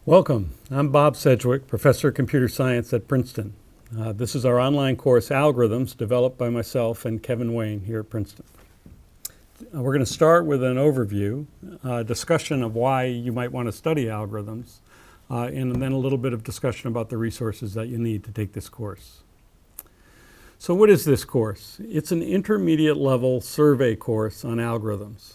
Welcome. I'm Bob Sedgwick, Professor of Computer Science at Princeton. This is our online course, Algorithms, developed by myself and Kevin Wayne here at Princeton. We're going to start with an overview, discussion of why you might want to study algorithms, and then a little bit of discussion about the resources that you need to take this course. So what is this course? It's an intermediate level survey course on algorithms.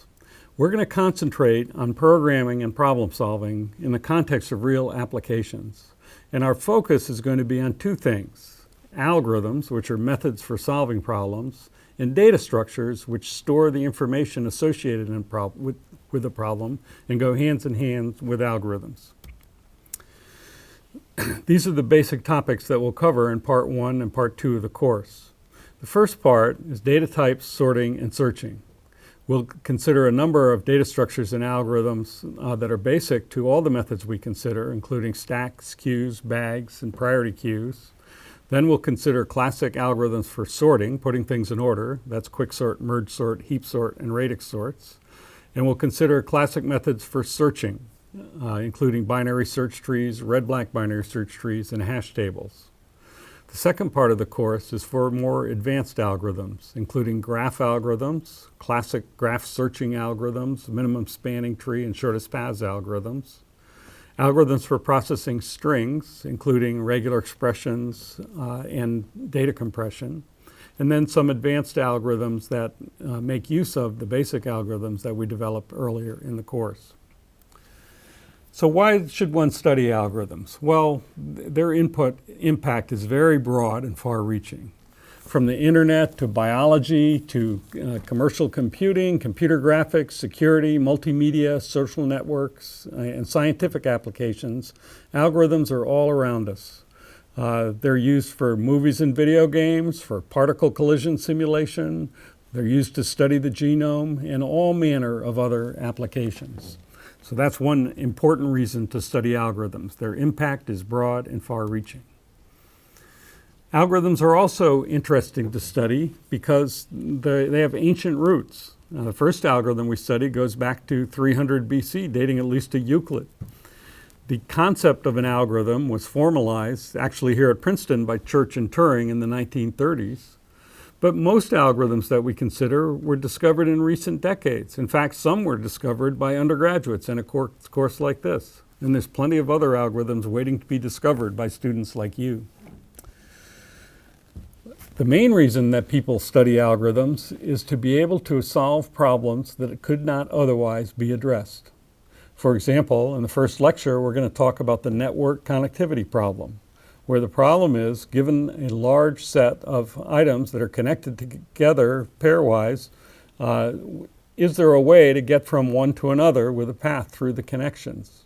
We're going to concentrate on programming and problem solving in the context of real applications. And our focus is going to be on two things: algorithms, which are methods for solving problems, and data structures, which store the information associated with the problem and go hands in hand with algorithms. These are the basic topics that we'll cover in Part 1 and Part 2 of the course. The first part is data types, sorting, and searching. We'll consider a number of data structures and algorithms that are basic to all the methods we consider, including stacks, queues, bags, and priority queues. Then we'll consider classic algorithms for sorting, putting things in order. That's quicksort, merge sort, heap sort, and radix sorts. And we'll consider classic methods for searching, including binary search trees, red-black binary search trees, and hash tables. The second part of the course is for more advanced algorithms, including graph algorithms, classic graph searching algorithms, minimum spanning tree and shortest paths algorithms, algorithms for processing strings, including regular expressions and data compression, and then some advanced algorithms that make use of the basic algorithms that we developed earlier in the course. So why should one study algorithms? Well, their impact is very broad and far-reaching. From the internet to biology to commercial computing, computer graphics, security, multimedia, social networks, and scientific applications, algorithms are all around us. They're used for movies and video games, for particle collision simulation. They're used to study the genome and all manner of other applications. So that's one important reason to study algorithms. Their impact is broad and far-reaching. Algorithms are also interesting to study because they have ancient roots. The first algorithm we studied goes back to 300 BC, dating at least to Euclid. The concept of an algorithm was formalized actually here at Princeton by Church and Turing in the 1930s. But most algorithms that we consider were discovered in recent decades. In fact, some were discovered by undergraduates in a course like this. And there's plenty of other algorithms waiting to be discovered by students like you. The main reason that people study algorithms is to be able to solve problems that could not otherwise be addressed. For example, in the first lecture, we're going to talk about the network connectivity problem, where the problem is, given a large set of items that are connected together pairwise, is there a way to get from one to another with a path through the connections?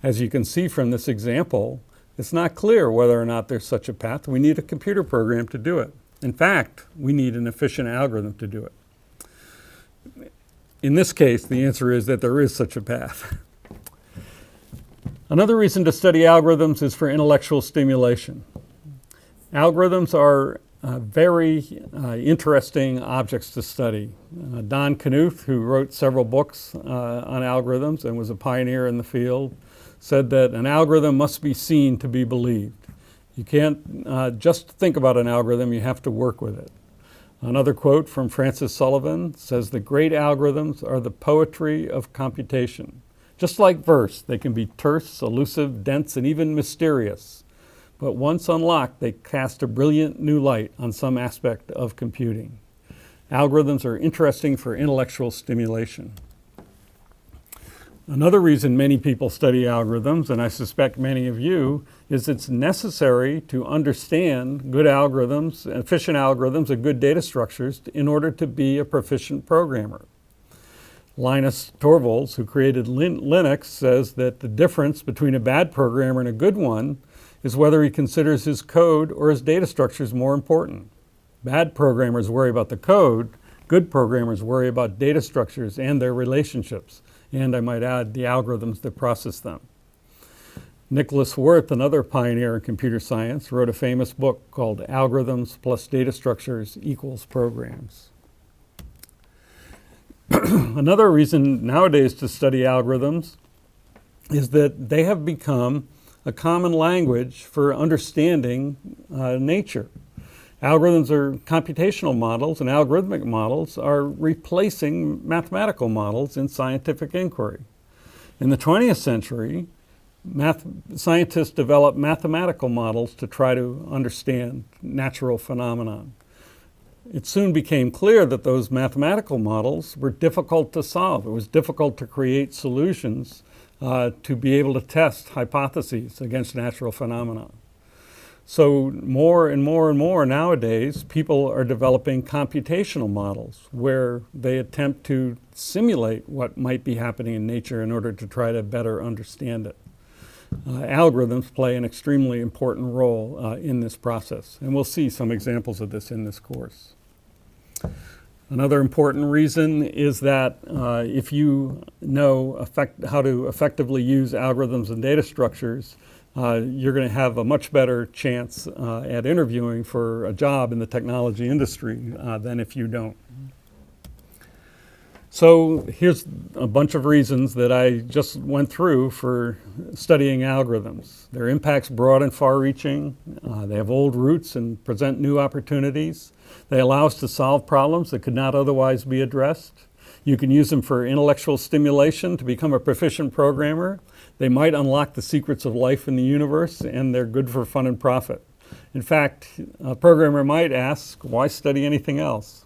As you can see from this example, it's not clear whether or not there's such a path. We need a computer program to do it. In fact, we need an efficient algorithm to do it. In this case, the answer is that there is such a path. Another reason to study algorithms is for intellectual stimulation. Algorithms are very interesting objects to study. Don Knuth, who wrote several books on algorithms and was a pioneer in the field, said that an algorithm must be seen to be believed. You can't just think about an algorithm, you have to work with it. Another quote from Francis Sullivan says, "The great algorithms are the poetry of computation. Just like verse, they can be terse, elusive, dense, and even mysterious. But once unlocked, they cast a brilliant new light on some aspect of computing." Algorithms are interesting for intellectual stimulation. Another reason many people study algorithms, and I suspect many of you, is it's necessary to understand good algorithms, efficient algorithms, and good data structures in order to be a proficient programmer. Linus Torvalds, who created Linux, says that the difference between a bad programmer and a good one is whether he considers his code or his data structures more important. Bad programmers worry about the code. Good programmers worry about data structures and their relationships, and I might add, the algorithms that process them. Nicholas Wirth, another pioneer in computer science, wrote a famous book called Algorithms plus Data Structures equals Programs. Another reason nowadays to study algorithms is that they have become a common language for understanding nature. Algorithms are computational models, and algorithmic models are replacing mathematical models in scientific inquiry. In the 20th century, scientists developed mathematical models to try to understand natural phenomena. It soon became clear that those mathematical models were difficult to solve. It was difficult to create solutions to be able to test hypotheses against natural phenomena. So more and more and more nowadays, people are developing computational models where they attempt to simulate what might be happening in nature in order to try to better understand it. Algorithms play an extremely important role in this process, and we'll see some examples of this in this course. Another important reason is that if you know how to effectively use algorithms and data structures, you're going to have a much better chance at interviewing for a job in the technology industry than if you don't. So here's a bunch of reasons that I just went through for studying algorithms. Their impact's broad and far-reaching. They have old roots and present new opportunities. They allow us to solve problems that could not otherwise be addressed. You can use them for intellectual stimulation to become a proficient programmer. They might unlock the secrets of life in the universe, and they're good for fun and profit. In fact, a programmer might ask, why study anything else?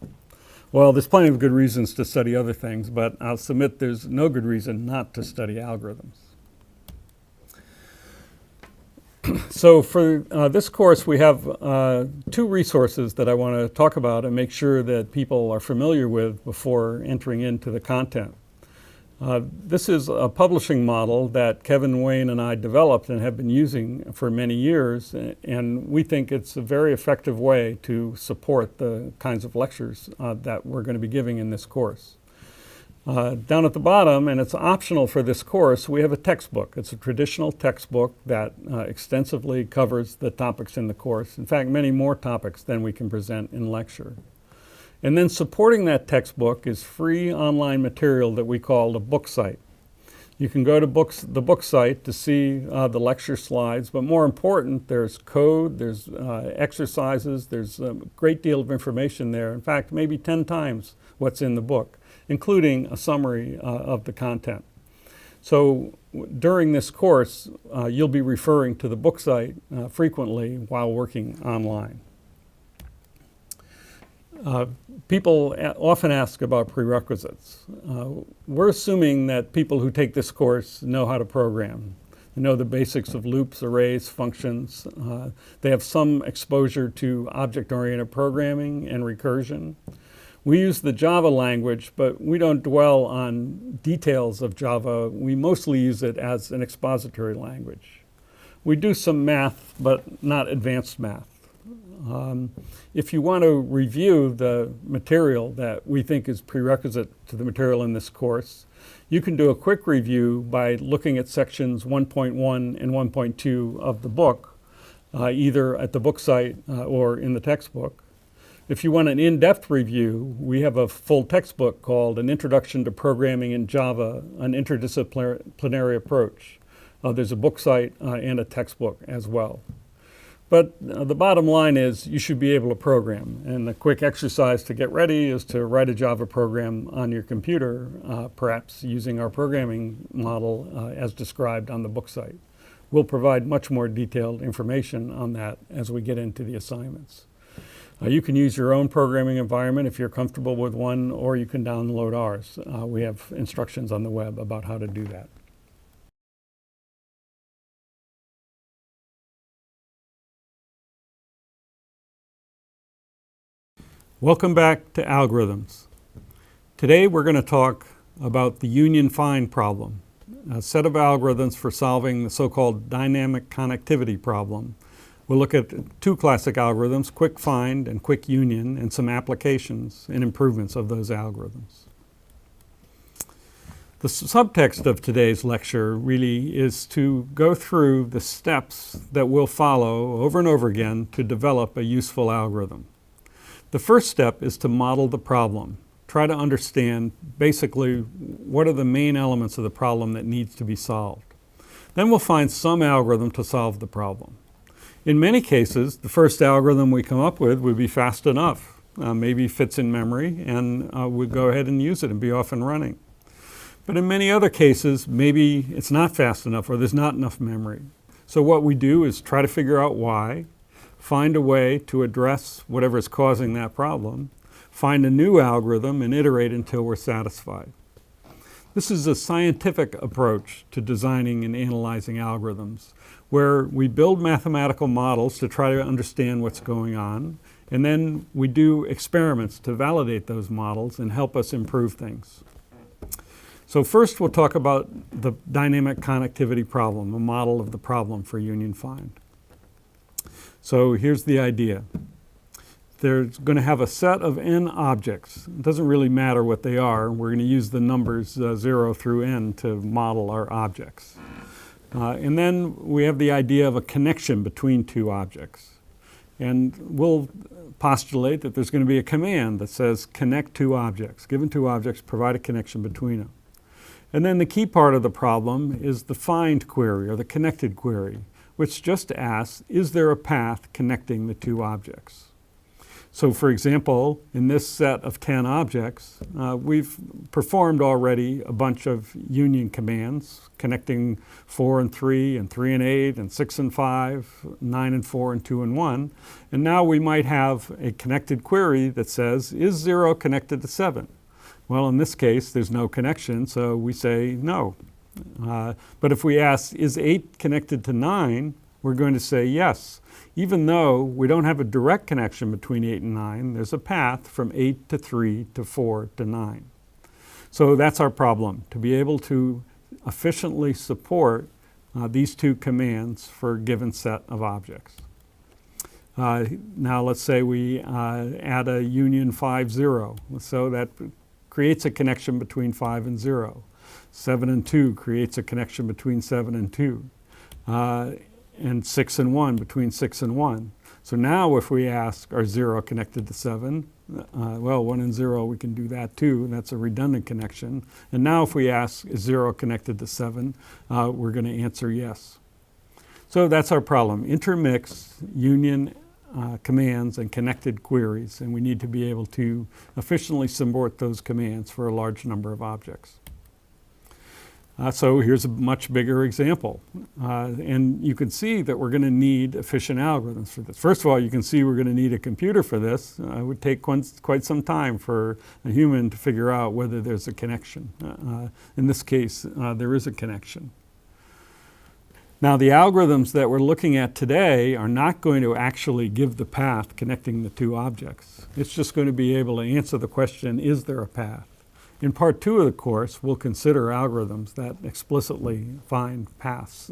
Well, there's plenty of good reasons to study other things, but I'll submit there's no good reason not to study algorithms. So for this course, we have two resources that I want to talk about and make sure that people are familiar with before entering into the content. This is a publishing model that Kevin, Wayne, and I developed and have been using for many years, and we think it's a very effective way to support the kinds of lectures that we're going to be giving in this course. Down at the bottom, and it's optional for this course, we have a textbook. It's a traditional textbook that extensively covers the topics in the course. In fact, many more topics than we can present in lecture. And then supporting that textbook is free online material that we call the book site. You can go to the book site to see the lecture slides, but more important, there's code, there's exercises, there's a great deal of information there. In fact, maybe 10 times what's in the book, including a summary of the content. So during this course, you'll be referring to the book site frequently while working online. People often ask about prerequisites. We're assuming that people who take this course know how to program. They know the basics of loops, arrays, functions. They have some exposure to object-oriented programming and recursion. We use the Java language, but we don't dwell on details of Java. We mostly use it as an expository language. We do some math, but not advanced math. If you want to review the material that we think is prerequisite to the material in this course, you can do a quick review by looking at sections 1.1 and 1.2 of the book, either at the book site or in the textbook. If you want an in-depth review, we have a full textbook called An Introduction to Programming in Java, an Interdisciplinary Approach. There's a book site and a textbook as well. But the bottom line is you should be able to program. And the quick exercise to get ready is to write a Java program on your computer, perhaps using our programming model as described on the book site. We'll provide much more detailed information on that as we get into the assignments. You can use your own programming environment if you're comfortable with one, or you can download ours. We have instructions on the web about how to do that. Welcome back to Algorithms. Today we're going to talk about the union find problem, a set of algorithms for solving the so-called dynamic connectivity problem. We'll look at two classic algorithms, quick find and quick union, and some applications and improvements of those algorithms. The subtext of today's lecture really is to go through the steps that we'll follow over and over again to develop a useful algorithm. The first step is to model the problem. Try to understand basically what are the main elements of the problem that needs to be solved. Then we'll find some algorithm to solve the problem. In many cases, the first algorithm we come up with would be fast enough, maybe fits in memory, and we'll go ahead and use it and be off and running. But in many other cases, maybe it's not fast enough or there's not enough memory. So what we do is try to figure out why, find a way to address whatever is causing that problem, find a new algorithm, and iterate until we're satisfied. This is a scientific approach to designing and analyzing algorithms, where we build mathematical models to try to understand what's going on, and then we do experiments to validate those models and help us improve things. So first we'll talk about the dynamic connectivity problem, a model of the problem for Union Find. So here's the idea. There's going to have a set of n objects. It doesn't really matter what they are. We're going to use the numbers 0 through n to model our objects. And then we have the idea of a connection between two objects. And we'll postulate that there's going to be a command that says connect two objects. Given two objects, provide a connection between them. And then the key part of the problem is the find query or the connected query, which just asks, is there a path connecting the two objects? So for example, in this set of 10 objects, we've performed already a bunch of union commands connecting 4 and 3 and 3 and 8 and 6 and 5, 9 and 4 and 2 and 1. And now we might have a connected query that says, is 0 connected to 7? Well, in this case, there's no connection, so we say no. But if we ask, is 8 connected to 9? We're going to say yes. Even though we don't have a direct connection between 8 and 9, there's a path from 8 to 3 to 4 to 9. So that's our problem, to be able to efficiently support these two commands for a given set of objects. Now let's say we add a union 5, 0. So that creates a connection between 5 and 0. 7 and 2 creates a connection between 7 and 2. And 6 and 1 between 6 and 1. So now if we ask, are 0 connected to 7? Well, 1 and 0, we can do that too, and that's a redundant connection. And now if we ask, is 0 connected to 7? We're going to answer yes. So that's our problem, intermix union commands and connected queries, and we need to be able to efficiently support those commands for a large number of objects. So here's a much bigger example. And you can see that we're going to need efficient algorithms for this. First of all, you can see we're going to need a computer for this. It would take quite some time for a human to figure out whether there's a connection. In this case, there is a connection. Now, the algorithms that we're looking at today are not going to actually give the path connecting the two objects. It's just going to be able to answer the question, is there a path? In part 2 of the course, we'll consider algorithms that explicitly find paths.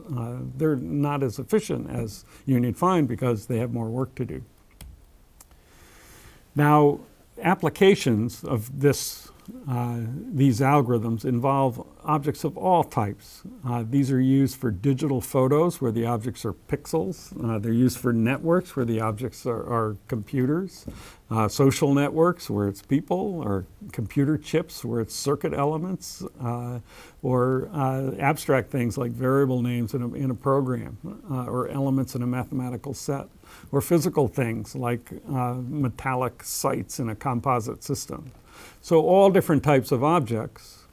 They're not as efficient as Union Find because they have more work to do. Now, applications of these algorithms involve objects of all types. These are used for digital photos where the objects are pixels. They're used for networks where the objects are computers. Social networks where it's people, or computer chips where it's circuit elements, or abstract things like variable names in a program, or elements in a mathematical set, or physical things like metallic sites in a composite system. So all different types of objects.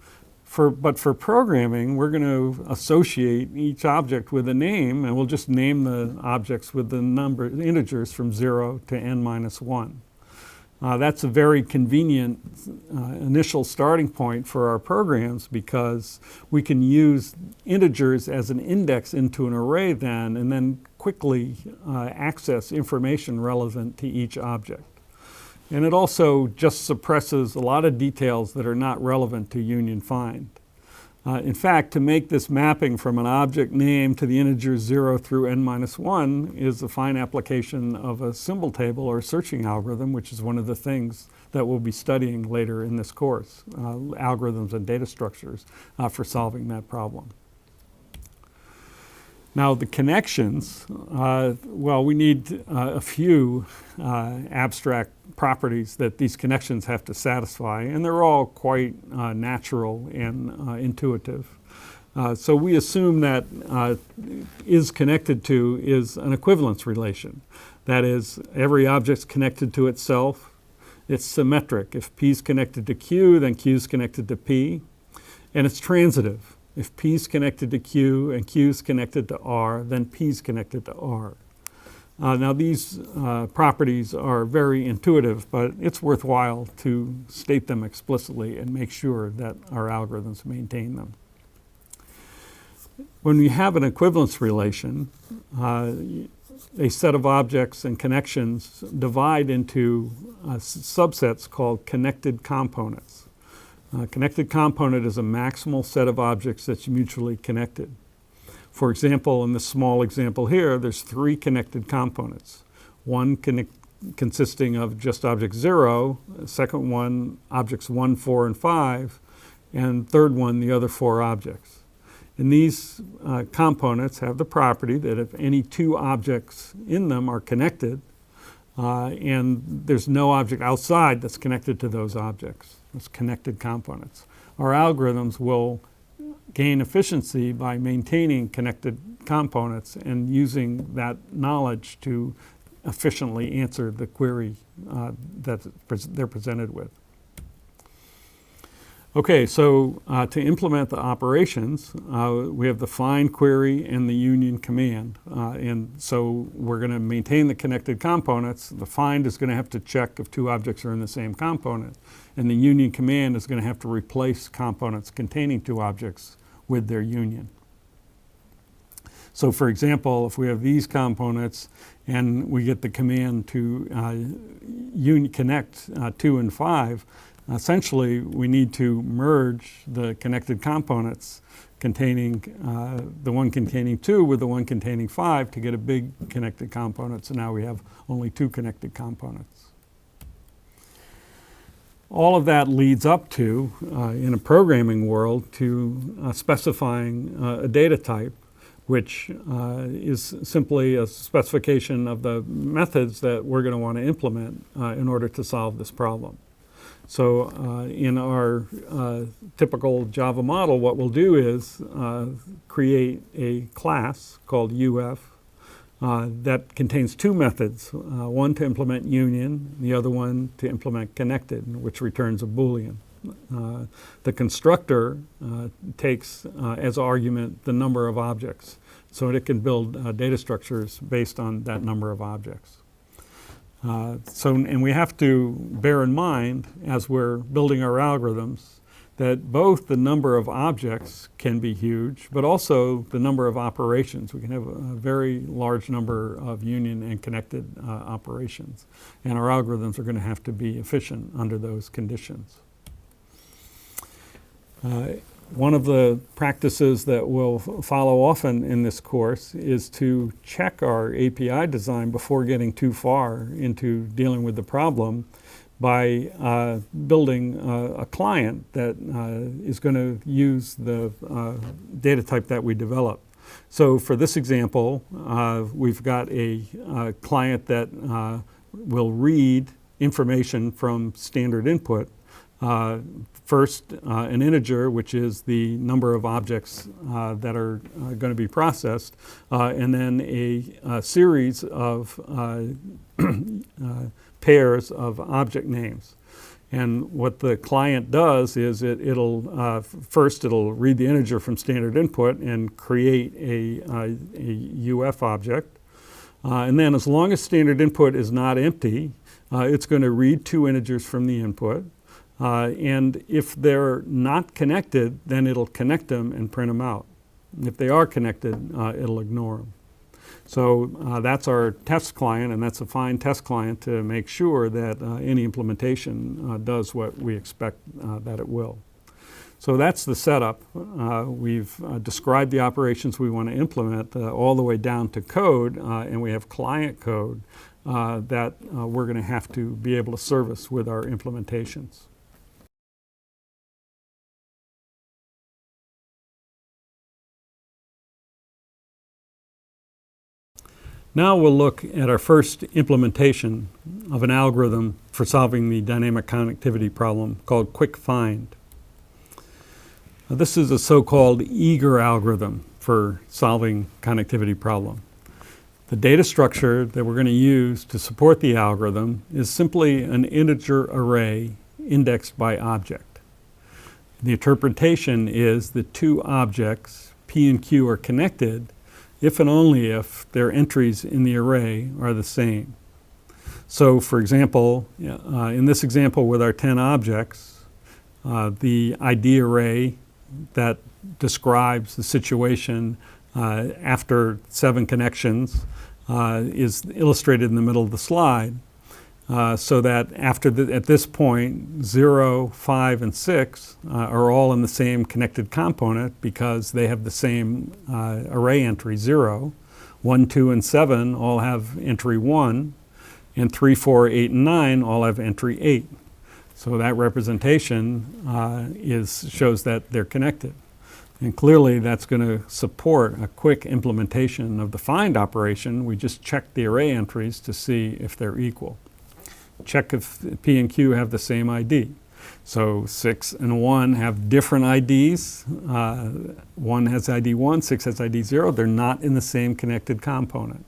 But for programming, we're going to associate each object with a name, and we'll just name the objects with the integers from 0 to n minus 1. That's a very convenient initial starting point for our programs because we can use integers as an index into an array then, and then quickly access information relevant to each object. And it also just suppresses a lot of details that are not relevant to Union Find. In fact, to make this mapping from an object name to the integers 0 through n minus 1 is a fine application of a symbol table or searching algorithm, which is one of the things that we'll be studying later in this course, algorithms and data structures for solving that problem. Now the connections, well, we need a few abstract properties that these connections have to satisfy, and they're all quite natural and intuitive. So we assume that is connected to is an equivalence relation. That is, every object's connected to itself. It's symmetric. If P is connected to Q, then Q is connected to P. And it's transitive. If P is connected to Q and Q is connected to R, then P is connected to R. Now these properties are very intuitive, but it's worthwhile to state them explicitly and make sure that our algorithms maintain them. When we have an equivalence relation, a set of objects and connections divide into subsets called connected components. A connected component is a maximal set of objects that's mutually connected. For example, in this small example here, there's 3 connected components. One consisting of just object 0, second one objects 1, 4, and 5, and third one the other 4 objects. And these components have the property that if any 2 objects in them are connected, and there's no object outside that's connected to those objects, those connected components, our algorithms will gain efficiency by maintaining connected components and using that knowledge to efficiently answer the query that they're presented with. Okay, so to implement the operations, we have the find query and the union command. And so we're going to maintain the connected components. The find is going to have to check if 2 objects are in the same component. And the union command is going to have to replace components containing 2 objects with their union. So for example, if we have these components and we get the command to connect 2 and 5, essentially, we need to merge the connected components containing the one containing 2 with the one containing 5 to get a big connected component. So now we have only 2 connected components. All of that leads up to, in a programming world, to specifying a data type, which is simply a specification of the methods that we're going to want to implement in order to solve this problem. So in our typical Java model, what we'll do is create a class called UF that contains 2 methods, one to implement union, the other one to implement connected, which returns a Boolean. The constructor takes as argument the number of objects, so it can build data structures based on that number of objects. And we have to bear in mind, as we're building our algorithms, that both the number of objects can be huge, but also the number of operations. We can have a very large number of union and connected operations. And our algorithms are going to have to be efficient under those conditions. One of the practices that we'll follow often in this course is to check our API design before getting too far into dealing with the problem by building a client that is going to use the data type that we develop. So for this example, we've got a client that will read information from standard input. First, an integer, which is the number of objects that are going to be processed, and then a series of pairs of object names. And what the client does is first it'll read the integer from standard input and create a UF object. And then as long as standard input is not empty, it's going to read 2 integers from the input. And if they're not connected, then it'll connect them and print them out. If they are connected, it'll ignore them. So that's our test client, and that's a fine test client to make sure that any implementation does what we expect that it will. So that's the setup. We've described the operations we want to implement all the way down to code, and we have client code that we're going to have to be able to service with our implementations. Now we'll look at our first implementation of an algorithm for solving the dynamic connectivity problem called Quick Find. This is a so-called eager algorithm for solving connectivity problem. The data structure that we're going to use to support the algorithm is simply an integer array indexed by object. The interpretation is that two objects, P and Q, are connected if and only if their entries in the array are the same. So, for example, in this example with our 10 objects, the ID array that describes the situation after 7 connections is illustrated in the middle of the slide, so that at this point 0, 5, and 6 are all in the same connected component because they have the same array entry 0. 1, 2, and 7 all have entry 1, and 3, 4, 8, and 9 all have entry 8. So that representation shows that they're connected. And clearly that's going to support a quick implementation of the find operation. We just check the array entries to see if they're equal. Check if P and Q have the same ID. So 6 and 1 have different IDs. 1 has ID 1, 6 has ID 0. They're not in the same connected component.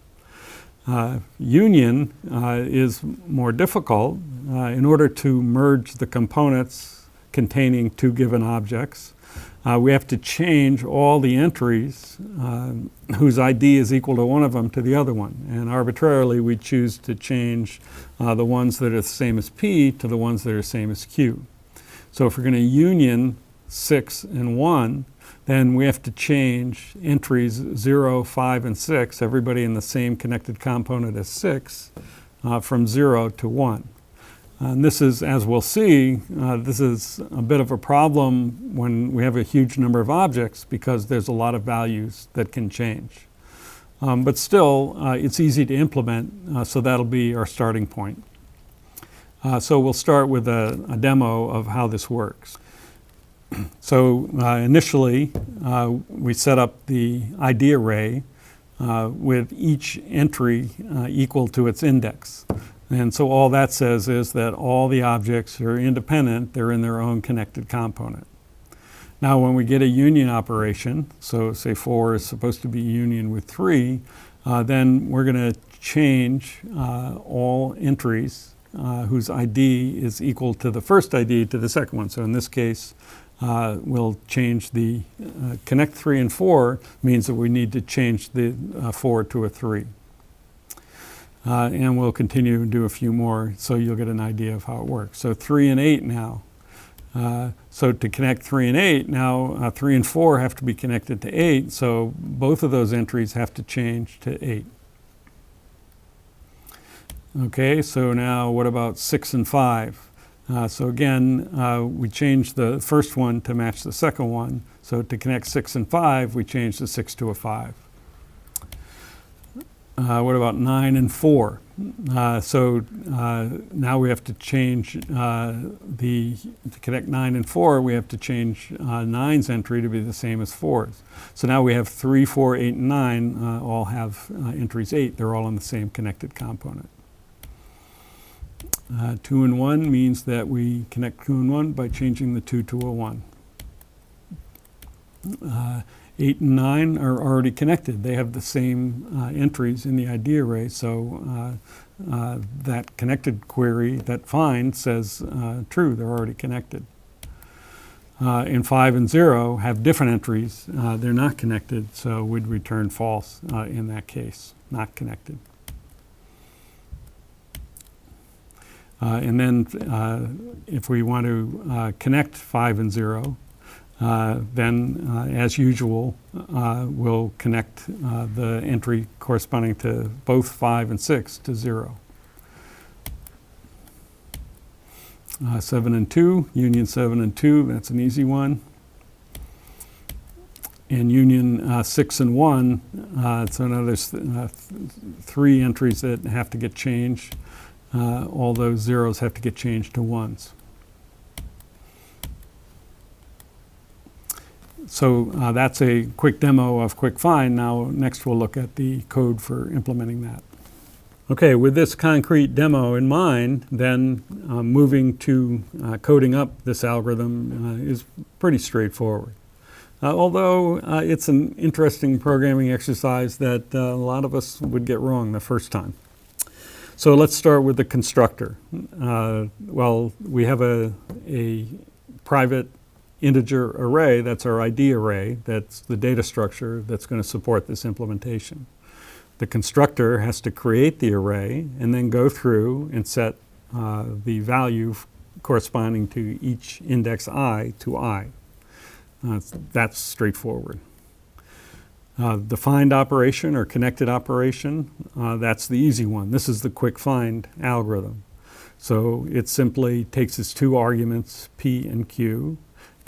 Union is more difficult. In order to merge the components containing two given objects, we have to change all the entries whose ID is equal to one of them to the other one. And arbitrarily, we choose to change the ones that are the same as P to the ones that are the same as Q. So if we're going to union 6 and 1, then we have to change entries 0, 5, and 6, everybody in the same connected component as 6, from 0 to 1. And this is, as we'll see, this is a bit of a problem when we have a huge number of objects because there's a lot of values that can change. But still, it's easy to implement, so that'll be our starting point. So we'll start with a demo of how this works. So initially, we set up the ID array with each entry equal to its index. And so all that says is that all the objects are independent, they're in their own connected component. Now when we get a union operation, so say 4 is supposed to be union with 3, then we're going to change all entries whose ID is equal to the first ID to the second one. So in this case, we'll change the connect 3 and 4 means that we need to change the 4 to a 3. And we'll continue and do a few more so you'll get an idea of how it works. So 3 and 8 now. So to connect 3 and 8, now 3 and 4 have to be connected to 8, so both of those entries have to change to 8. Okay, so now what about 6 and 5? So again, we change the first one to match the second one. So to connect 6 and 5, we change the 6 to a 5. What about 9 and 4? So now we have to change to connect 9 and 4, we have to change 9's entry to be the same as 4's. So now we have 3, 4, 8, and 9 all have entries 8. They're all in the same connected component. 2 and 1 means that we connect 2 and 1 by changing the 2 to a 1. 8 and 9 are already connected. They have the same entries in the ID array, so that connected query, that find, says true, they're already connected. And 5 and 0 have different entries. They're not connected, so we'd return false in that case, not connected. And then if we want to connect 5 and 0, then as usual, we'll connect the entry corresponding to both 5 and 6 to 0. 7 and 2, union 7 and 2, that's an easy one. And union 6 and 1, so now there's 3 entries that have to get changed. All those zeros have to get changed to 1s. So that's a quick demo of quick find. Now next we'll look at the code for implementing that. Okay, with this concrete demo in mind, then moving to coding up this algorithm is pretty straightforward. although it's an interesting programming exercise that a lot of us would get wrong the first time. So let's start with the constructor. Well, we have a private integer array, that's our ID array, that's the data structure that's going to support this implementation. The constructor has to create the array and then go through and set the value corresponding to each index I to I. That's straightforward. The find operation or connected operation, that's the easy one. This is the quick find algorithm. So it simply takes its two arguments, P and Q,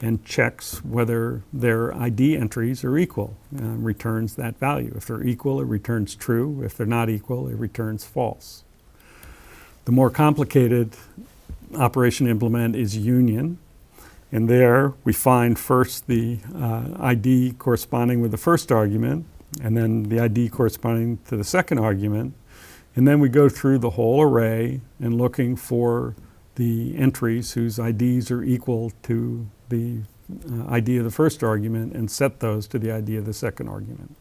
and checks whether their ID entries are equal and returns that value. If they're equal, it returns true. If they're not equal, it returns false. The more complicated operation to implement is union. And there we find first the ID corresponding with the first argument, and then the ID corresponding to the second argument. And then we go through the whole array and looking for the entries whose IDs are equal to the ID of the first argument and set those to the ID of the second argument.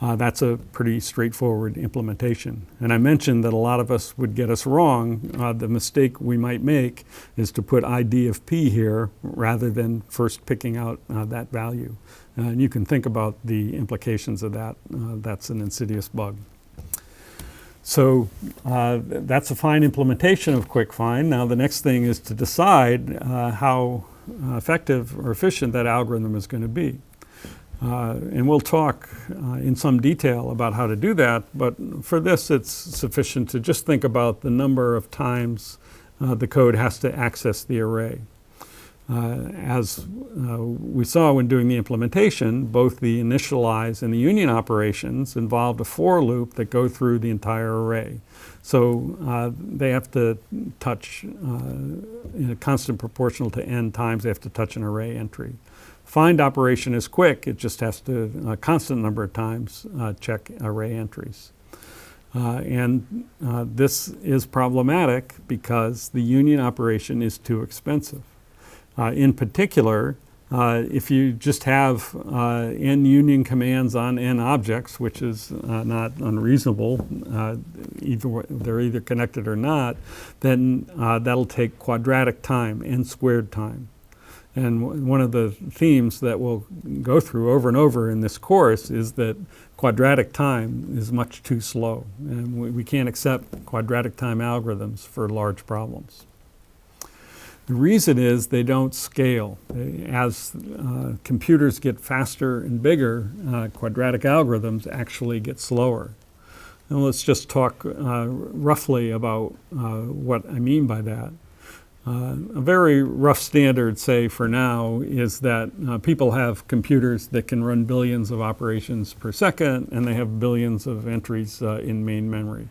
That's a pretty straightforward implementation. And I mentioned that a lot of us would get us wrong. The mistake we might make is to put ID of P here rather than first picking out that value. And you can think about the implications of that. That's an insidious bug. So that's a fine implementation of quick find. Now the next thing is to decide how effective or efficient that algorithm is going to be. And we'll talk in some detail about how to do that, but for this it's sufficient to just think about the number of times the code has to access the array. As we saw when doing the implementation, both the initialize and the union operations involved a for loop that go through the entire array. So they have to touch in a constant proportional to n times they have to touch an array entry. Find operation is quick, it just has to a constant number of times check array entries. This is problematic because the union operation is too expensive. In particular, if you just have n union commands on n objects, which is not unreasonable, they're either connected or not, then that'll take quadratic time, n squared time. And one of the themes that we'll go through over and over in this course is that quadratic time is much too slow. And we can't accept quadratic time algorithms for large problems. The reason is they don't scale. As computers get faster and bigger, quadratic algorithms actually get slower. And let's just talk roughly about what I mean by that. A very rough standard, say for now, is that people have computers that can run billions of operations per second, and they have billions of entries in main memory.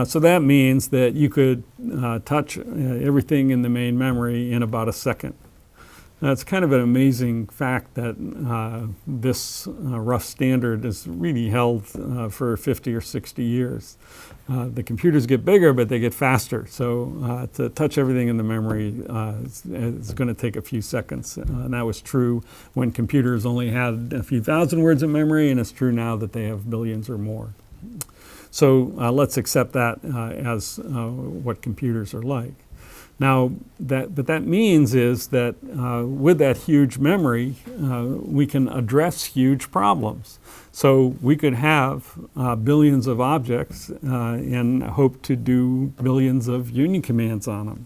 So that means that you could touch everything in the main memory in about a second. It's kind of an amazing fact that this rough standard is really held for 50 or 60 years. The computers get bigger, but they get faster. So to touch everything in the memory is going to take a few seconds. And that was true when computers only had a few thousand words of memory, and it's true now that they have billions or more. So let's accept that as what computers are like. Now, what that means is that with that huge memory, we can address huge problems. So we could have billions of objects and hope to do billions of union commands on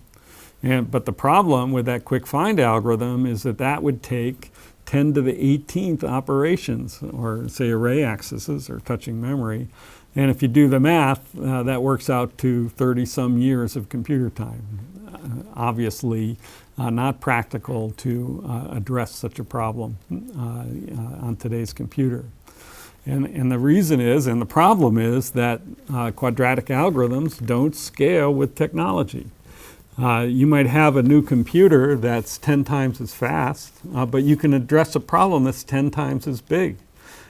them. But the problem with that quick find algorithm is that that would take 10 to the 18th operations, or say array accesses or touching memory. And if you do the math, that works out to 30-some years of computer time. Obviously not practical to address such a problem on today's computer. And the reason is, and the problem is, that quadratic algorithms don't scale with technology. You might have a new computer that's 10 times as fast, but you can address a problem that's 10 times as big.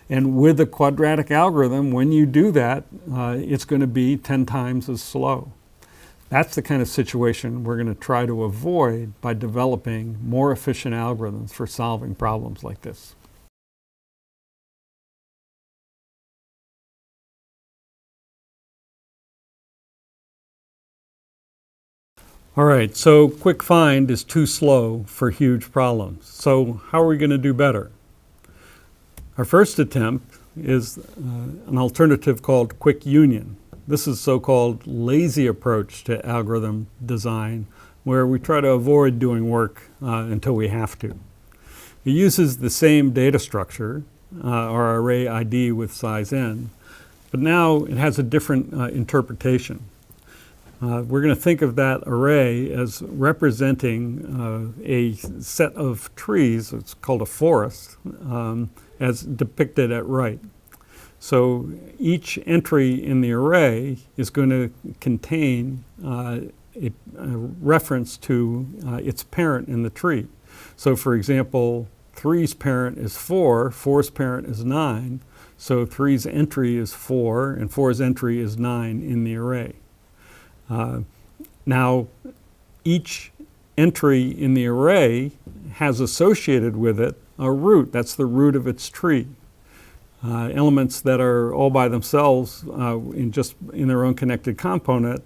And with a quadratic algorithm, when you do that, it's going to be 10 times as slow. That's the kind of situation we're going to try to avoid by developing more efficient algorithms for solving problems like this. All right, so quick find is too slow for huge problems. So how are we going to do better? Our first attempt is an alternative called quick union. This is a so-called lazy approach to algorithm design, where we try to avoid doing work until we have to. It uses the same data structure, our array ID with size n, but now it has a different interpretation. We're going to think of that array as representing a set of trees, it's called a forest, as depicted at right. So each entry in the array is going to contain a reference to its parent in the tree. So for example, 3's parent is 4, 4's parent is 9, so 3's entry is 4, and 4's entry is 9 in the array. Now, each entry in the array has associated with it a root. That's the root of its tree. Elements that are all by themselves in their own connected component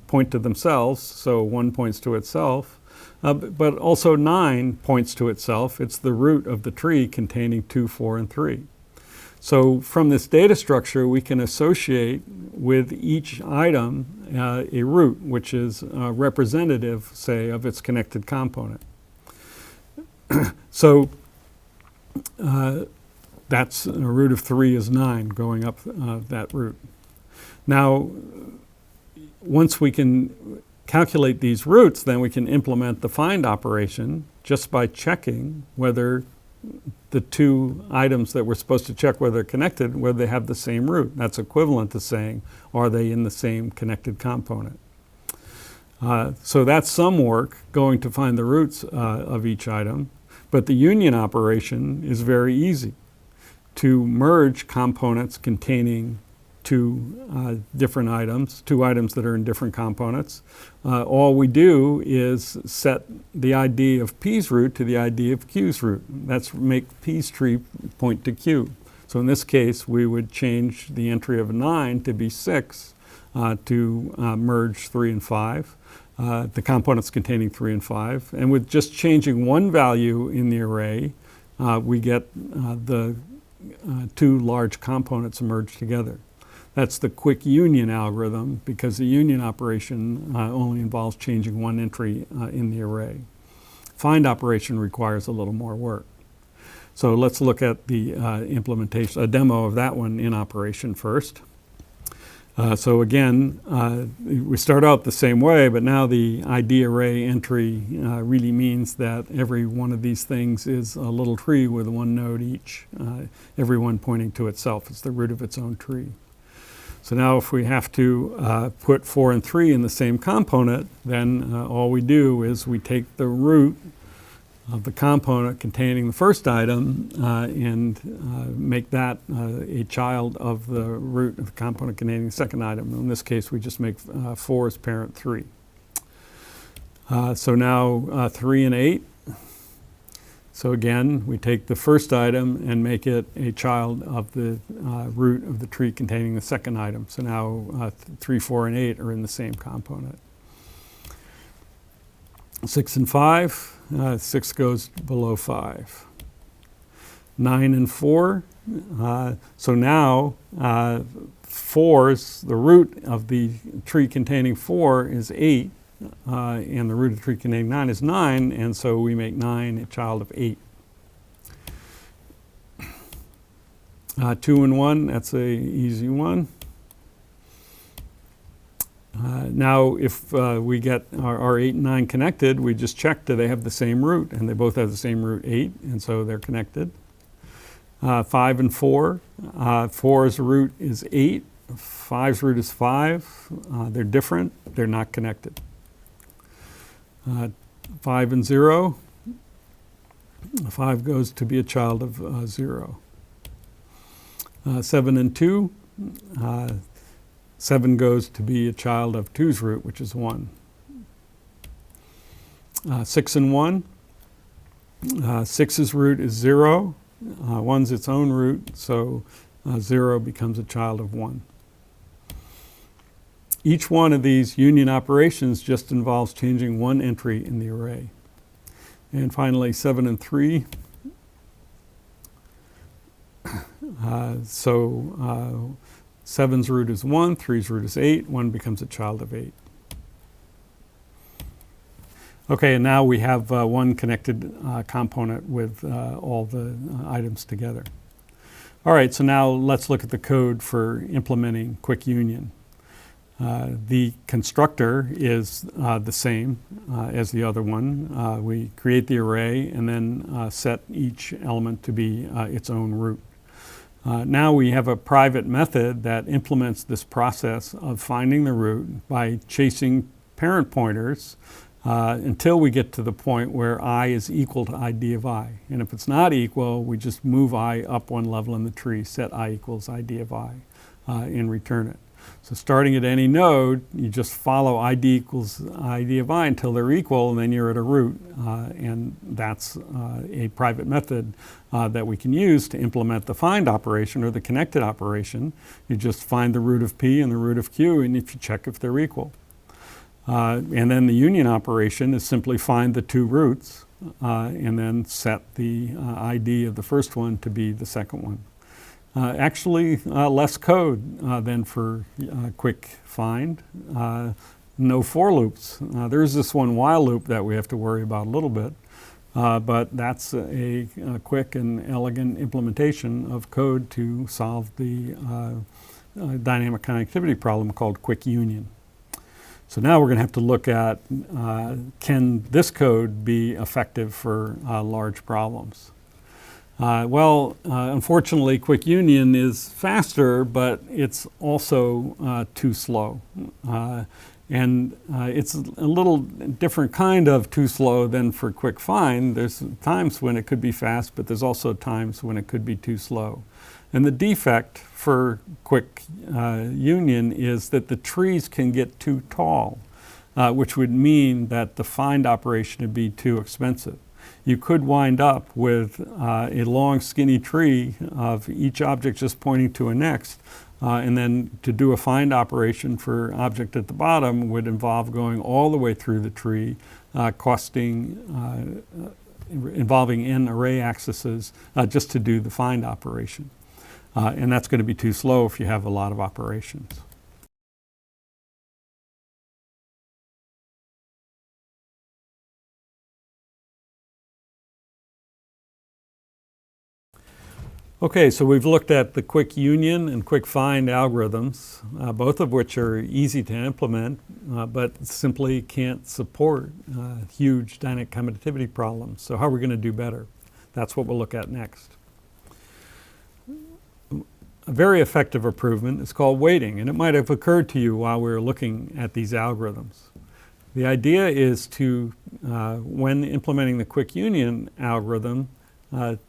point to themselves, so 1 points to itself, but also 9 points to itself. It's the root of the tree containing 2, 4, and 3. So from this data structure, we can associate with each item a root, which is representative, say, of its connected component. So that's a root of 3 is 9, going up that root. Now, once we can calculate these roots, then we can implement the find operation just by checking whether the two items that we're supposed to check whether they're connected, whether they have the same root. That's equivalent to saying, are they in the same connected component? So that's some work going to find the roots of each item, but the union operation is very easy. To merge components containing two different items, two items that are in different components, all we do is set the ID of P's root to the ID of Q's root. That's make P's tree point to Q. So in this case, we would change the entry of 9 to be 6 to merge 3 and 5, the components containing 3 and 5. And with just changing one value in the array, we get the two large components merged together. That's the quick union algorithm, because the union operation only involves changing one entry in the array. Find operation requires a little more work. So let's look at the implementation, a demo of that one in operation first. So again, we start out the same way, but now the ID array entry really means that every one of these things is a little tree with one node each, every one pointing to itself. It's the root of its own tree. So now if we have to put 4 and 3 in the same component, then all we do is we take the root of the component containing the first item and make that a child of the root of the component containing the second item. In this case, we just make 4 as parent 3. So now 3 and 8. So again, we take the first item and make it a child of the root of the tree containing the second item. So now 3, 4, and 8 are in the same component. 6 and 5, 6 goes below 5. 9 and 4, so now 4's, the root of the tree containing 4 is 8, and the root of the tree containing 9 is 9, and so we make 9 a child of 8. 2 and 1, that's an easy one. Now, if we get our 8 and 9 connected, we just check, do they have the same root? And they both have the same root, 8, and so they're connected. 5 and 4, 4's root is 8, 5's root is 5. They're different, they're not connected. 5 and 0, 5 goes to be a child of 0. 7 and 2, 7 goes to be a child of 2's root, which is 1. 6 and 1. 6's root is 0. 1's its own root, so 0 becomes a child of 1. Each one of these union operations just involves changing one entry in the array. And finally, 7 and 3. So 7's root is 1, 3's root is 8, 1 becomes a child of 8. Okay, and now we have one connected component with all the items together. All right, so now let's look at the code for implementing quick union. The constructor is the same as the other one. We create the array and then set each element to be its own root. Now we have a private method that implements this process of finding the root by chasing parent pointers until we get to the point where I is equal to ID of I. And if it's not equal, we just move I up one level in the tree, set I equals ID of I, and return it. So starting at any node, you just follow ID equals ID of I until they're equal, and then you're at a root. And that's a private method that we can use to implement the find operation or the connected operation. You just find the root of P and the root of Q, and if you check if they're equal. And then the union operation is simply find the two roots and then set the ID of the first one to be the second one. Actually, less code than for quick find. No for loops. There's this one while loop that we have to worry about a little bit, but that's a quick and elegant implementation of code to solve the dynamic connectivity problem called quick union. So now we're going to have to look at can this code be effective for large problems? Unfortunately, quick union is faster, but it's also too slow. And it's a little different kind of too slow than for quick find. There's times when it could be fast, but there's also times when it could be too slow. And the defect for quick union is that the trees can get too tall, which would mean that the find operation would be too expensive. You could wind up with a long skinny tree of each object just pointing to a next, and then to do a find operation for object at the bottom would involve going all the way through the tree, involving n array accesses just to do the find operation. And that's going to be too slow if you have a lot of operations. Okay, so we've looked at the quick union and quick find algorithms, both of which are easy to implement, but simply can't support huge dynamic connectivity problems. So how are we going to do better? That's what we'll look at next. A very effective improvement is called weighting, and it might have occurred to you while we were looking at these algorithms. The idea is to, when implementing the quick union algorithm,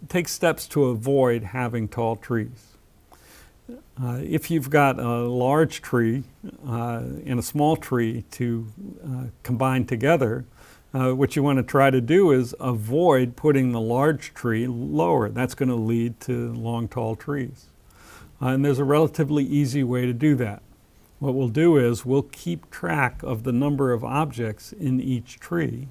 take steps to avoid having tall trees. If you've got a large tree and a small tree to combine together, what you want to try to do is avoid putting the large tree lower. That's going to lead to long, tall trees. And there's a relatively easy way to do that. What we'll do is we'll keep track of the number of objects in each tree.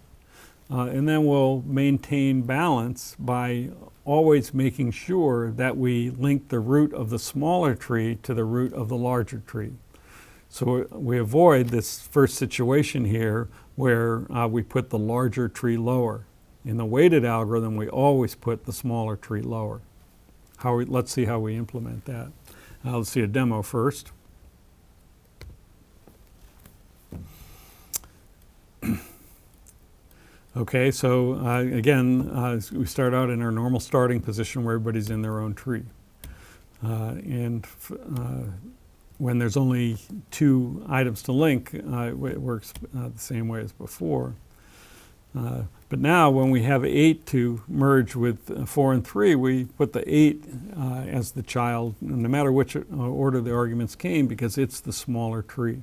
And then we'll maintain balance by always making sure that we link the root of the smaller tree to the root of the larger tree. So we avoid this first situation here where we put the larger tree lower. In the weighted algorithm, we always put the smaller tree lower. Let's see how we implement that. Let's see a demo first. Okay, so again, we start out in our normal starting position where everybody's in their own tree. And when there's only two items to link, it works the same way as before. But now when we have 8 to merge with 4 and 3, we put the 8 as the child, no matter which order the arguments came, because it's the smaller tree.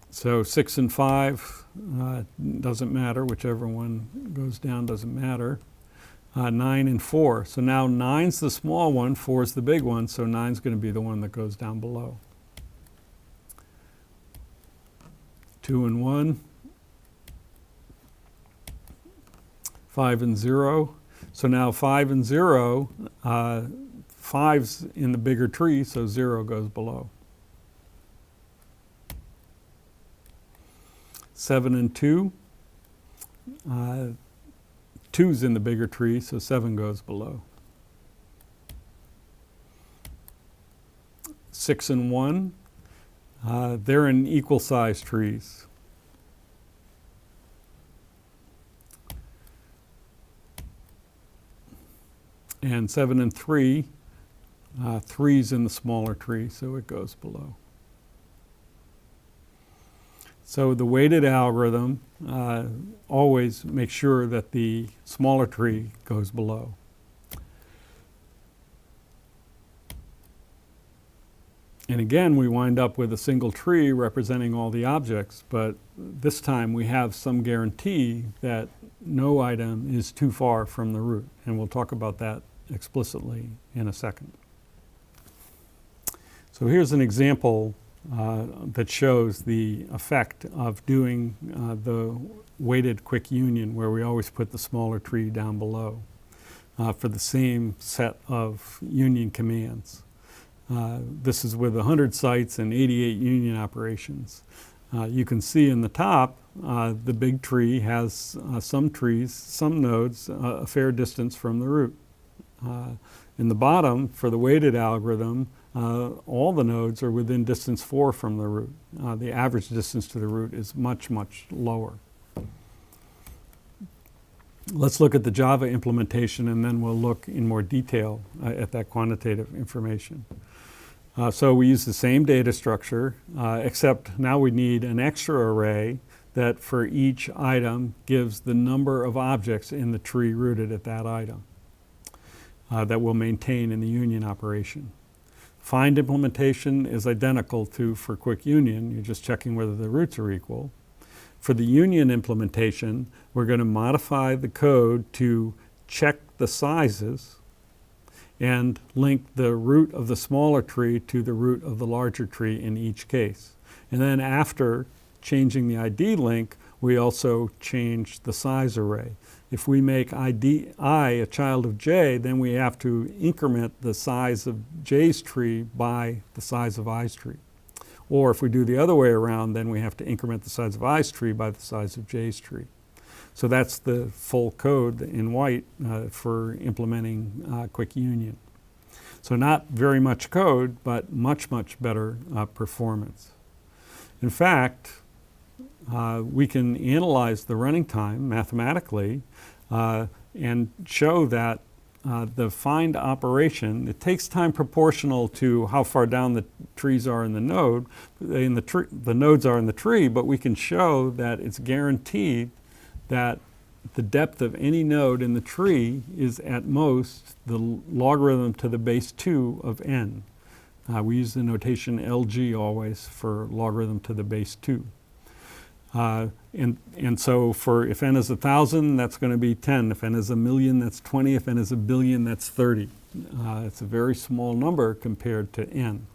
So 6 and 5 doesn't matter, whichever one goes down doesn't matter. 9 and 4. So now 9's the small one, 4's the big one, so 9's going to be the one that goes down below. 2 and 1. 5 and 0. So now 5 and 0, 5's in the bigger tree, so 0 goes below. 7 and 2. 2's in the bigger tree, so 7 goes below. 6 and 1, they're in equal size trees. And 7 and 3, 3's in the smaller tree, so it goes below. So the weighted algorithm always makes sure that the smaller tree goes below. And again, we wind up with a single tree representing all the objects, but this time we have some guarantee that no item is too far from the root, and we'll talk about that explicitly in a second. So here's an example that shows the effect of doing the weighted quick union, where we always put the smaller tree down below for the same set of union commands. This is with 100 sites and 88 union operations. You can see in the top, the big tree has some trees, some nodes, a fair distance from the root. In the bottom, for the weighted algorithm, all the nodes are within distance 4 from the root. The average distance to the root is much, much lower. Let's look at the Java implementation, and then we'll look in more detail at that quantitative information. So we use the same data structure, except now we need an extra array that for each item gives the number of objects in the tree rooted at that item that we'll maintain in the union operation. Find implementation is identical to for quick union. You're just checking whether the roots are equal. For the union implementation, we're going to modify the code to check the sizes and link the root of the smaller tree to the root of the larger tree in each case. And then after changing the ID link, we also change the size array. If we make I a child of j, then we have to increment the size of j's tree by the size of i's tree. Or if we do the other way around, then we have to increment the size of i's tree by the size of j's tree. So that's the full code in white for implementing quick union. So not very much code, but much, much better performance. In fact, we can analyze the running time mathematically and show that the find operation, it takes time proportional to how far down the trees are in the node, the nodes are in the tree, but we can show that it's guaranteed that the depth of any node in the tree is at most the logarithm to the base 2 of n. We use the notation LG always for logarithm to the base 2. And so for if n is 1,000, that's going to be 10. If n is 1,000,000, that's 20. If n is 1 billion, that's 30. It's a very small number compared to n.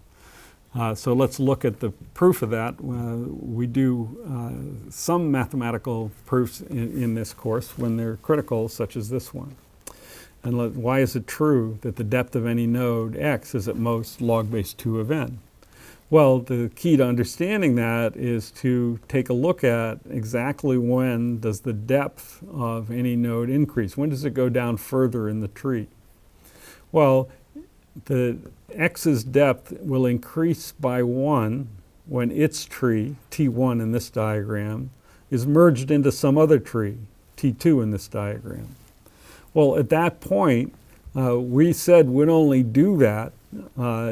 So let's look at the proof of that. We do some mathematical proofs in this course when they're critical, such as this one. And why is it true that the depth of any node x is at most log base 2 of n? Well, the key to understanding that is to take a look at exactly when does the depth of any node increase. When does it go down further in the tree? Well, the x's depth will increase by 1 when its tree, T1 in this diagram, is merged into some other tree, T2 in this diagram. Well, at that point, we said we'd only do that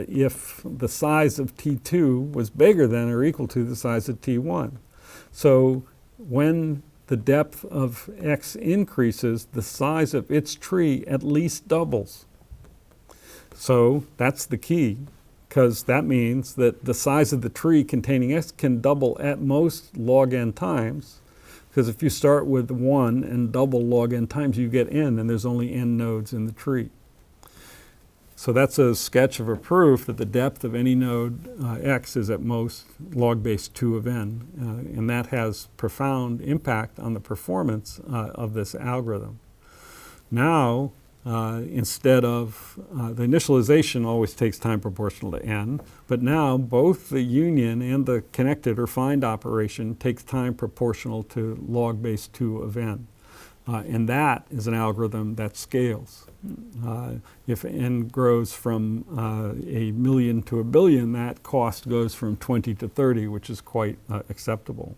if the size of T2 was bigger than or equal to the size of T1. So when the depth of X increases, the size of its tree at least doubles. So that's the key, because that means that the size of the tree containing X can double at most log n times, because if you start with 1 and double log n times, you get n, and there's only n nodes in the tree. So that's a sketch of a proof that the depth of any node X is at most log base 2 of n, and that has profound impact on the performance of this algorithm. Now, instead of the initialization always takes time proportional to n, but now both the union and the connected or find operation takes time proportional to log base 2 of n. And that is an algorithm that scales. If n grows from a million to a billion, that cost goes from 20 to 30, which is quite acceptable.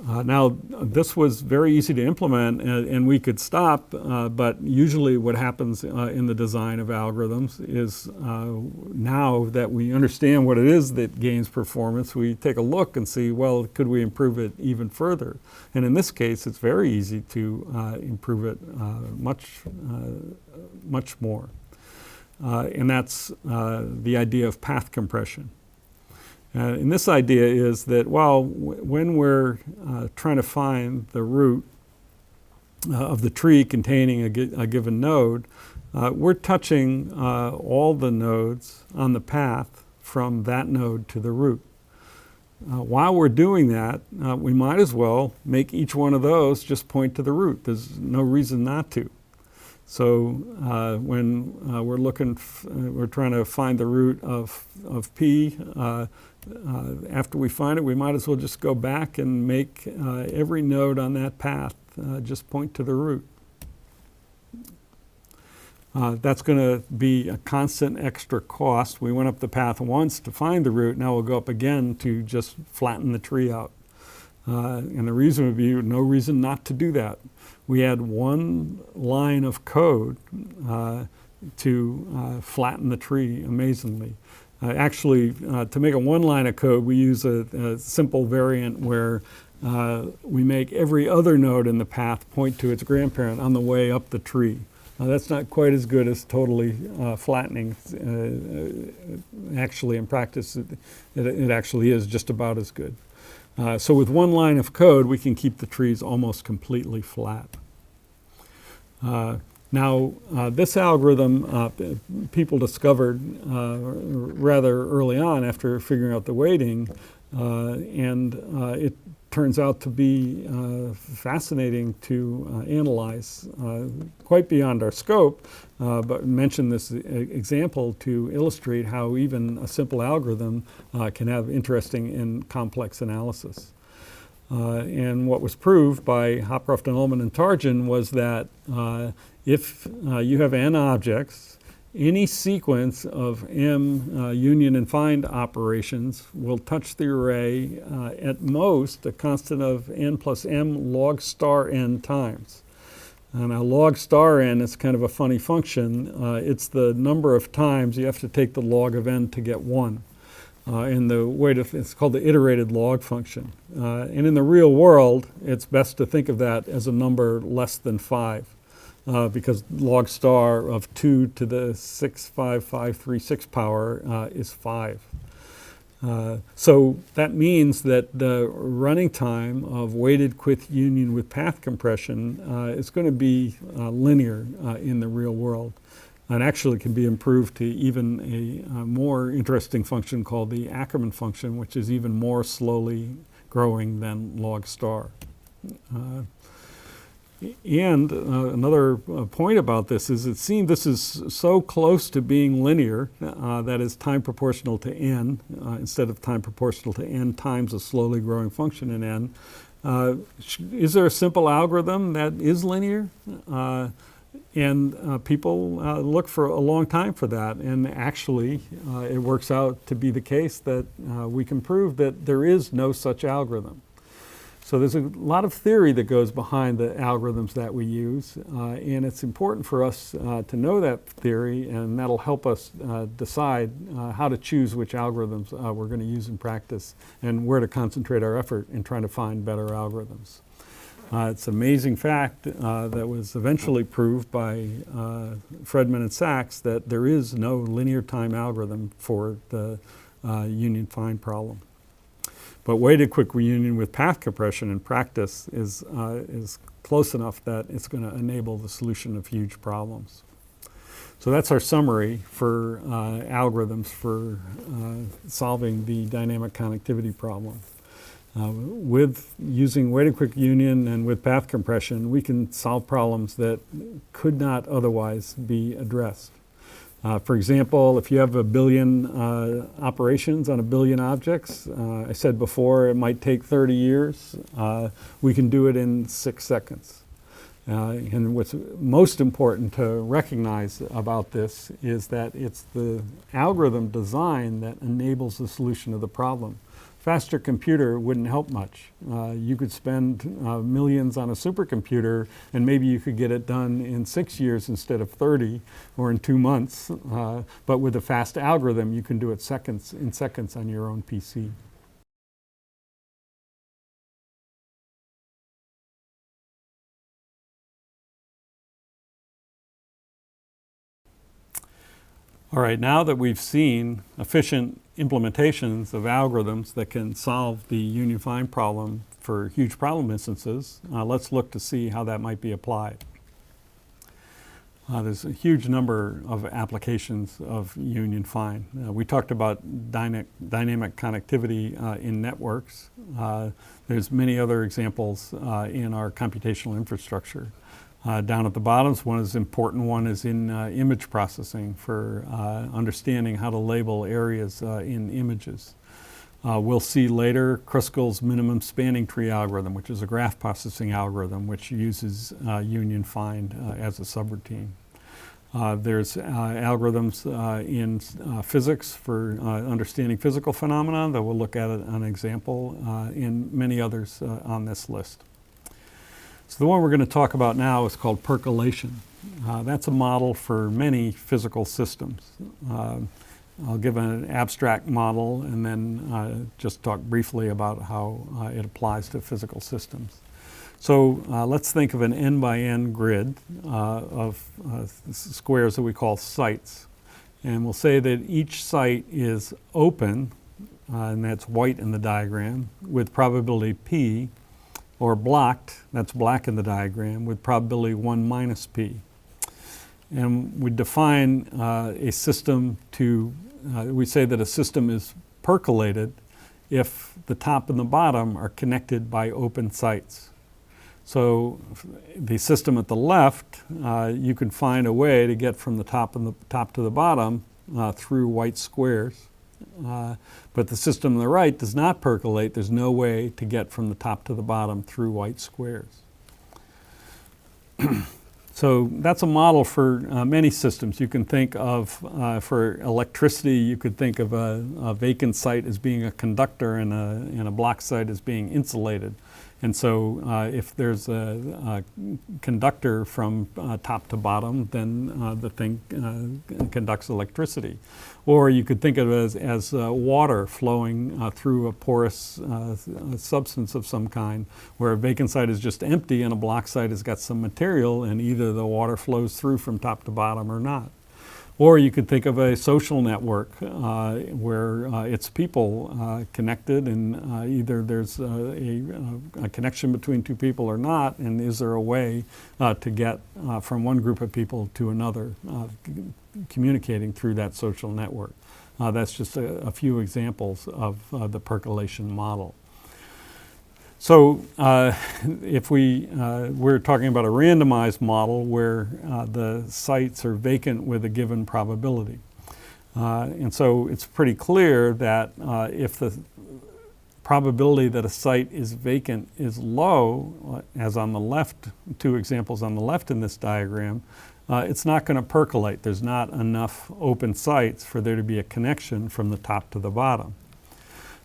Now, this was very easy to implement, and we could stop, but usually what happens in the design of algorithms is now that we understand what it is that gains performance, we take a look and see, well, could we improve it even further? And in this case, it's very easy to improve it much more. And that's the idea of path compression. And this idea is that, well, when we're trying to find the root of the tree containing a given node, we're touching all the nodes on the path from that node to the root. While we're doing that, we might as well make each one of those just point to the root. There's no reason not to. So when we're trying to find the root of P, after we find it, we might as well just go back and make every node on that path just point to the root. That's going to be a constant extra cost. We went up the path once to find the root. Now we'll go up again to just flatten the tree out. And the reason would be no reason not to do that. We add one line of code to flatten the tree amazingly. Actually, to make a one line of code, we use a simple variant where we make every other node in the path point to its grandparent on the way up the tree. That's not quite as good as totally flattening. Actually, in practice, it actually is just about as good. So with one line of code, we can keep the trees almost completely flat. Now, this algorithm people discovered rather early on after figuring out the weighting, and it turns out to be fascinating to analyze, quite beyond our scope, but mention this example to illustrate how even a simple algorithm can have interesting and complex analysis. And what was proved by Hopcroft and Ullman and Tarjan was that if you have n objects, any sequence of m union and find operations will touch the array at most a constant of n plus m log star n times. Now log star n is kind of a funny function. It's the number of times you have to take the log of n to get 1. And the way it's called the iterated log function. And in the real world, it's best to think of that as a number less than 5. Because log star of 2 to the 65536 power is 5. So that means that the running time of weighted quith union with path compression is going to be linear in the real world, and actually can be improved to even a more interesting function called the Ackermann function, which is even more slowly growing than log star. And another point about this is it seems this is so close to being linear, that is time proportional to n, instead of time proportional to n times a slowly growing function in n. Is there a simple algorithm that is linear? And people look for a long time for that, and actually it works out to be the case that we can prove that there is no such algorithm. So there's a lot of theory that goes behind the algorithms that we use, and it's important for us to know that theory, and that'll help us decide how to choose which algorithms we're going to use in practice and where to concentrate our effort in trying to find better algorithms. It's an amazing fact that was eventually proved by Fredman and Sachs that there is no linear time algorithm for the union find problem. But weighted quick reunion with path compression in practice is close enough that it's going to enable the solution of huge problems. So that's our summary for algorithms for solving the dynamic connectivity problem. With using weighted quick union and with path compression, we can solve problems that could not otherwise be addressed. For example, if you have a billion operations on a billion objects, I said before it might take 30 years. We can do it in 6 seconds. And what's most important to recognize about this is that it's the algorithm design that enables the solution of the problem. Faster computer wouldn't help much. You could spend millions on a supercomputer and maybe you could get it done in 6 years instead of 30 or in 2 months. But with a fast algorithm, you can do it in seconds on your own PC. All right, now that we've seen efficient implementations of algorithms that can solve the union find problem for huge problem instances, let's look to see how that might be applied. There's a huge number of applications of union find. We talked about dynamic connectivity in networks. There's many other examples in our computational infrastructure. Down at the bottom, one important one is in image processing for understanding how to label areas in images. We'll see later Kruskal's minimum spanning tree algorithm, which is a graph processing algorithm which uses union find as a subroutine. There's algorithms in physics for understanding physical phenomena that we'll look at an example, and many others on this list. So the one we're going to talk about now is called percolation. That's a model for many physical systems. I'll give an abstract model and then just talk briefly about how it applies to physical systems. So let's think of an n by n grid of squares that we call sites. And we'll say that each site is open, and that's white in the diagram, with probability p, or blocked, that's black in the diagram, with probability 1 minus p. And we define a system to, we say that a system is percolated if the top and the bottom are connected by open sites. So the system at the left, you can find a way to get from the top to the bottom through white squares. But the system on the right does not percolate. There's no way to get from the top to the bottom through white squares. So that's a model for many systems. You can think of, for electricity, you could think of a vacant site as being a conductor and a block site as being insulated. And so if there's a conductor from top to bottom, then the thing conducts electricity. Or you could think of it as water flowing through a porous substance of some kind, where a vacant site is just empty and a block site has got some material, and either the water flows through from top to bottom or not. Or you could think of a social network where it's people connected, and either there's a connection between two people or not, and is there a way to get from one group of people to another, communicating through that social network. That's just a few examples of the percolation model. So if we're talking about a randomized model where the sites are vacant with a given probability. And so it's pretty clear that if the probability that a site is vacant is low, as on the left, two examples on the left in this diagram, it's not going to percolate. There's not enough open sites for there to be a connection from the top to the bottom.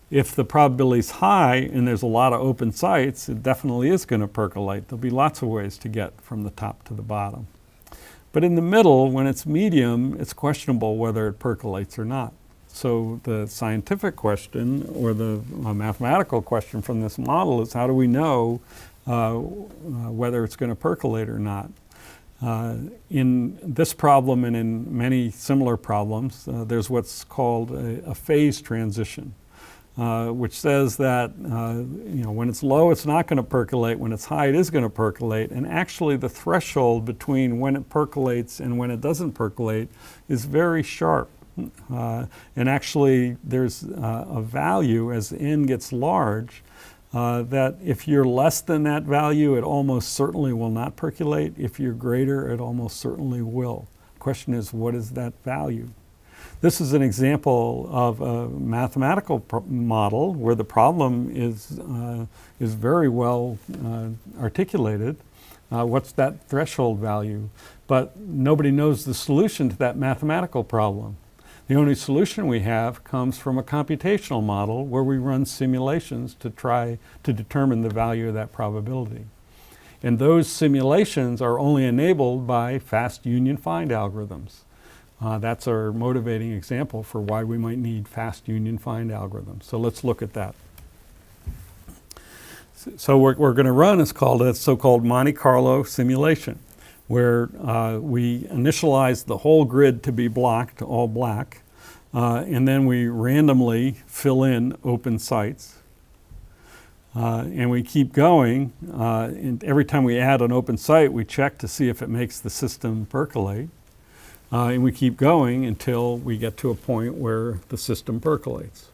If the probability is high and there's a lot of open sites, it definitely is going to percolate. There'll be lots of ways to get from the top to the bottom. But in the middle, when it's medium, it's questionable whether it percolates or not. So the scientific question, or the mathematical question from this model, is how do we know whether it's going to percolate or not? In this problem and in many similar problems, there's what's called a phase transition, which says that when it's low, it's not going to percolate. When it's high, it is going to percolate. And actually, the threshold between when it percolates and when it doesn't percolate is very sharp. And actually, there's a value as n gets large that if you're less than that value, it almost certainly will not percolate. If you're greater, it almost certainly will. The question is, what is that value? This is an example of a mathematical model where the problem is very well articulated. What's that threshold value? But nobody knows the solution to that mathematical problem. The only solution we have comes from a computational model where we run simulations to try to determine the value of that probability. And those simulations are only enabled by fast union find algorithms. That's our motivating example for why we might need fast union find algorithms. So let's look at that. So what we're going to run is called a so-called Monte Carlo simulation, where we initialize the whole grid to be blocked, all black, and then we randomly fill in open sites. And we keep going, and every time we add an open site, we check to see if it makes the system percolate. And we keep going until we get to a point where the system percolates.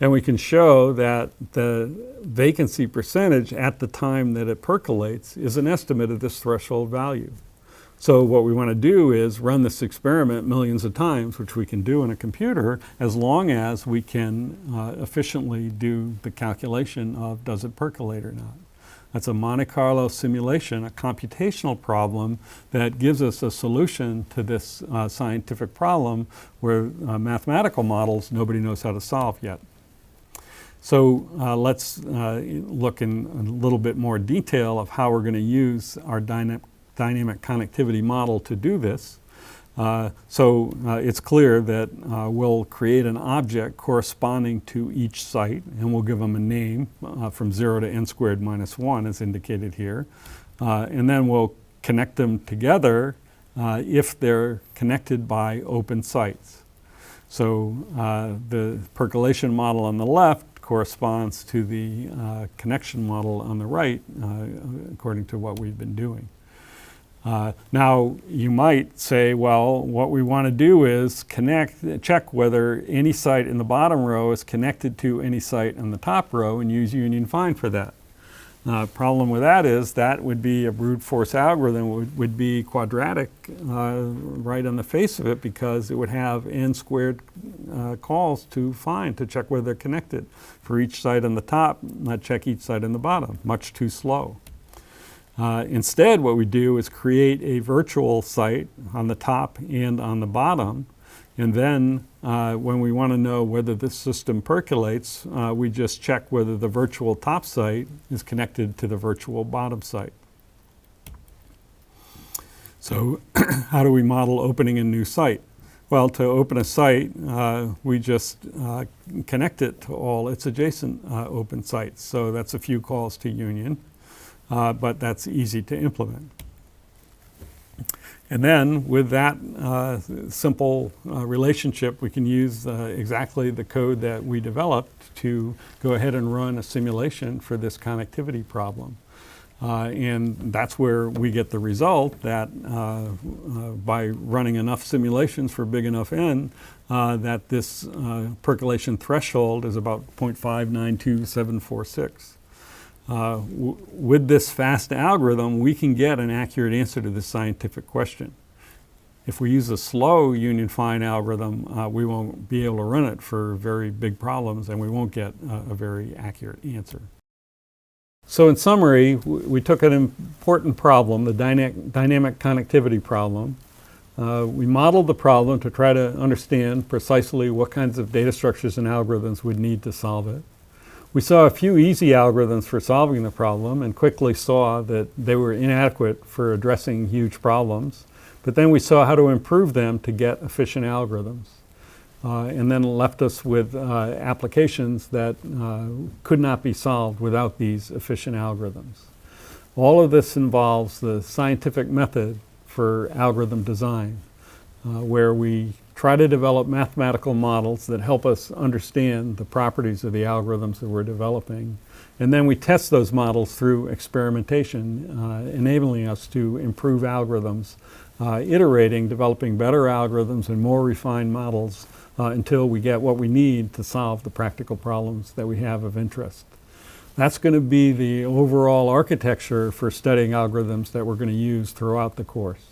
And we can show that the vacancy percentage at the time that it percolates is an estimate of this threshold value. So what we want to do is run this experiment millions of times, which we can do in a computer, as long as we can efficiently do the calculation of does it percolate or not. That's a Monte Carlo simulation, a computational problem that gives us a solution to this scientific problem where mathematical models nobody knows how to solve yet. So let's look in a little bit more detail of how we're going to use our dynamic connectivity model to do this. It's clear that we'll create an object corresponding to each site, and we'll give them a name from 0 to n squared minus 1 as indicated here. And then we'll connect them together if they're connected by open sites. So the percolation model on the left corresponds to the connection model on the right, according to what we've been doing. Now, you might say, well, what we want to do is check whether any site in the bottom row is connected to any site in the top row and use union find for that. Problem with that is that would be a brute force algorithm, would be quadratic right on the face of it, because it would have n squared calls to find, to check whether they're connected. For each site on the top, not check each site on the bottom. Much too slow. Instead, what we do is create a virtual site on the top and on the bottom, and then when we want to know whether the system percolates, we just check whether the virtual top site is connected to the virtual bottom site. So how do we model opening a new site? Well, to open a site, we just connect it to all its adjacent open sites. So that's a few calls to union. But that's easy to implement. And then with that simple relationship, we can use exactly the code that we developed to go ahead and run a simulation for this connectivity problem. And that's where we get the result that by running enough simulations for big enough n, that this percolation threshold is about 0.592746. With this fast algorithm, we can get an accurate answer to this scientific question. If we use a slow union find algorithm, we won't be able to run it for very big problems, and we won't get a very accurate answer. So in summary, we took an important problem, the dynamic connectivity problem. We modeled the problem to try to understand precisely what kinds of data structures and algorithms we'd need to solve it. We saw a few easy algorithms for solving the problem and quickly saw that they were inadequate for addressing huge problems. But then we saw how to improve them to get efficient algorithms. And then left us with applications that could not be solved without these efficient algorithms. All of this involves the scientific method for algorithm design, where we try to develop mathematical models that help us understand the properties of the algorithms that we're developing. And then we test those models through experimentation, enabling us to improve algorithms, iterating, developing better algorithms and more refined models until we get what we need to solve the practical problems that we have of interest. That's going to be the overall architecture for studying algorithms that we're going to use throughout the course.